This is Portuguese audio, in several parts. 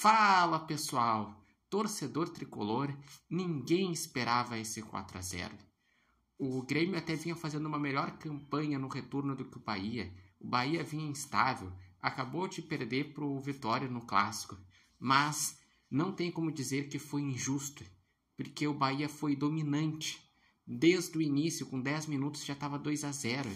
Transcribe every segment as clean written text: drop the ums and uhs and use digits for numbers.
Fala pessoal, torcedor tricolor, ninguém esperava esse 4-0. O Grêmio até vinha fazendo uma melhor campanha no retorno do que o Bahia. O Bahia vinha instável, acabou de perder para o Vitória no Clássico. Mas não tem como dizer que foi injusto, porque o Bahia foi dominante. Desde o início, com 10 minutos, já estava 2-0.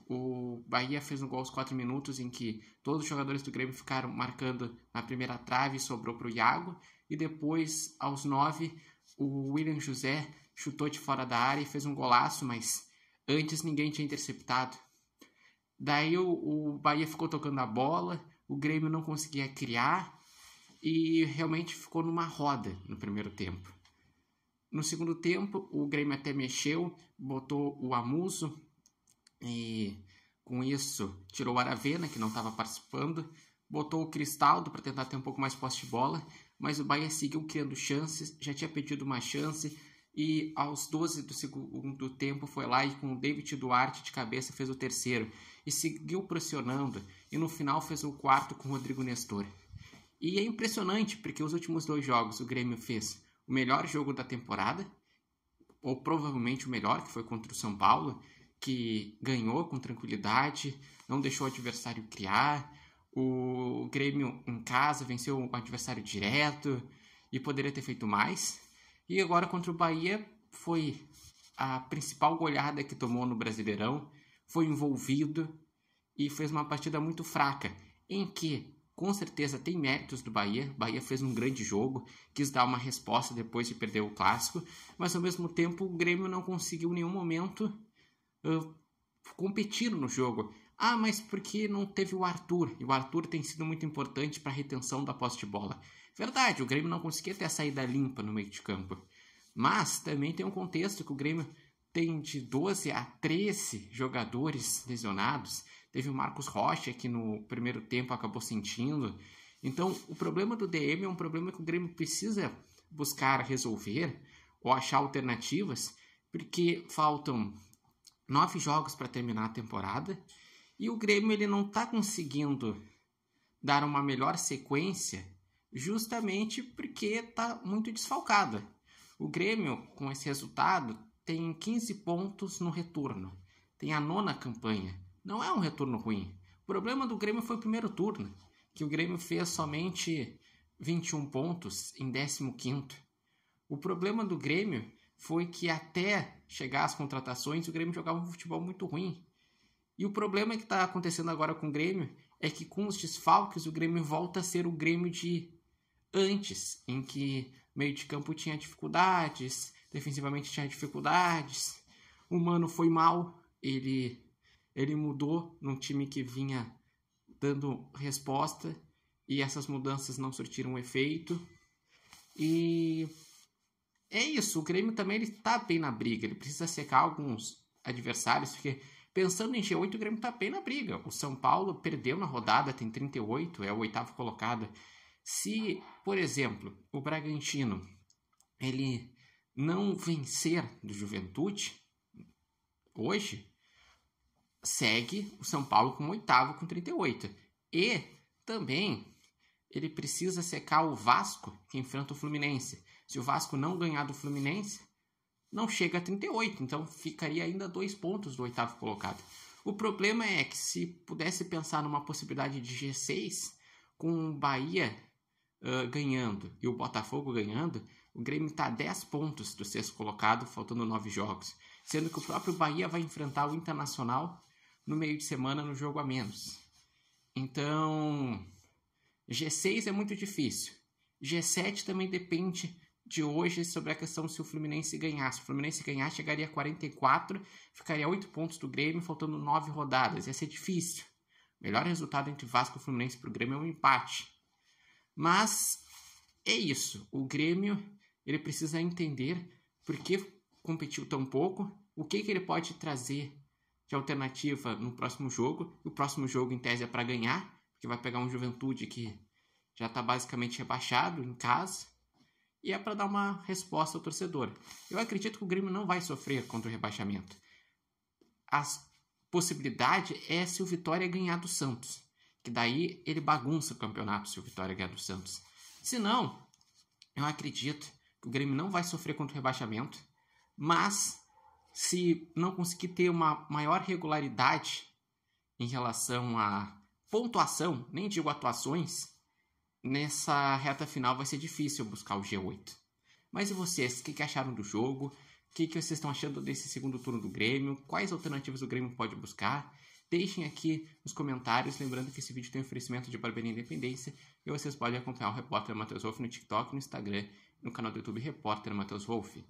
O Bahia fez um gol aos 4 minutos em que todos os jogadores do Grêmio ficaram marcando na primeira trave e sobrou para o Iago. E depois, aos 9, o William José chutou de fora da área e fez um golaço, mas antes ninguém tinha interceptado. Daí o Bahia ficou tocando a bola, o Grêmio não conseguia criar e realmente ficou numa roda no primeiro tempo. No segundo tempo, o Grêmio até mexeu, botou o Amuso e com isso tirou o Aravena, que não estava participando, botou o Cristaldo para tentar ter um pouco mais posse de bola, mas o Bahia seguiu criando chances, já tinha pedido uma chance e aos 12 do segundo tempo foi lá e com o David Duarte de cabeça fez o terceiro e seguiu pressionando e no final fez o quarto com o Rodrigo Nestor. E é impressionante porque os últimos 2 jogos o Grêmio fez o melhor jogo da temporada, ou provavelmente o melhor, que foi contra o São Paulo, que ganhou com tranquilidade, não deixou o adversário criar. O Grêmio em casa venceu o adversário direto e poderia ter feito mais. E agora contra o Bahia foi a principal goleada que tomou no Brasileirão, foi envolvido e fez uma partida muito fraca, em que com certeza tem méritos do Bahia. O Bahia fez um grande jogo, quis dar uma resposta depois de perder o Clássico, mas ao mesmo tempo o Grêmio não conseguiu em nenhum momento competir no jogo. Ah, mas porque não teve o Arthur, e o Arthur tem sido muito importante para a retenção da posse de bola. Verdade, o Grêmio não conseguia ter a saída limpa no meio de campo, mas também tem um contexto que o Grêmio tem de 12 a 13 jogadores lesionados. Teve o Marcos Rocha, que no primeiro tempo acabou sentindo. Então, o problema do DM é um problema que o Grêmio precisa buscar resolver ou achar alternativas, porque faltam 9 jogos para terminar a temporada e o Grêmio ele não está conseguindo dar uma melhor sequência justamente porque está muito desfalcado. O Grêmio, com esse resultado, tem 15 pontos no retorno. Tem a 9ª campanha. Não é um retorno ruim. O problema do Grêmio foi o primeiro turno, que o Grêmio fez somente 21 pontos em 15º. O problema do Grêmio foi que até chegar às contratações, o Grêmio jogava um futebol muito ruim. E o problema que está acontecendo agora com o Grêmio é que com os desfalques o Grêmio volta a ser o Grêmio de antes, em que meio de campo tinha dificuldades, defensivamente tinha dificuldades, o Mano foi mal, ele mudou num time que vinha dando resposta e essas mudanças não surtiram efeito. E é isso, o Grêmio também está bem na briga, ele precisa secar alguns adversários, porque pensando em G8 o Grêmio está bem na briga. O São Paulo perdeu na rodada, tem 38, é o 8º colocado. Se, por exemplo, o Bragantino ele não vencer do Juventude hoje, segue o São Paulo como 8º com 38. E também ele precisa secar o Vasco, que enfrenta o Fluminense. Se o Vasco não ganhar do Fluminense, não chega a 38, então ficaria ainda 2 pontos do 8º colocado. O problema é que se pudesse pensar numa possibilidade de G6, com o Bahia ganhando e o Botafogo ganhando, o Grêmio está a 10 pontos do 6º colocado, faltando 9 jogos. Sendo que o próprio Bahia vai enfrentar o Internacional no meio de semana no jogo a menos. Então, G6 é muito difícil. G7 também depende de hoje sobre a questão se o Fluminense ganhar. Se o Fluminense ganhar, chegaria a 44, ficaria a 8 pontos do Grêmio, faltando 9 rodadas. Ia ser difícil. O melhor resultado entre Vasco e Fluminense para o Grêmio é um empate. Mas é isso. O Grêmio ele precisa entender por que competiu tão pouco, o que ele pode trazer de alternativa no próximo jogo. O próximo jogo, em tese, é para ganhar, porque vai pegar um Juventude que já está basicamente rebaixado em casa, e é para dar uma resposta ao torcedor. Eu acredito que o Grêmio não vai sofrer contra o rebaixamento. A possibilidade é se o Vitória ganhar do Santos, que daí ele bagunça o campeonato se o Vitória ganhar do Santos. Se não, eu acredito que o Grêmio não vai sofrer contra o rebaixamento, mas se não conseguir ter uma maior regularidade em relação à pontuação, nem digo atuações, nessa reta final vai ser difícil buscar o G8. Mas e vocês, o que acharam do jogo? O que vocês estão achando desse segundo turno do Grêmio? Quais alternativas o Grêmio pode buscar? Deixem aqui nos comentários, lembrando que esse vídeo tem oferecimento de Barbearia Independência e vocês podem acompanhar o Repórter Matheus Wolff no TikTok, no Instagram e no canal do YouTube Repórter Matheus Wolff.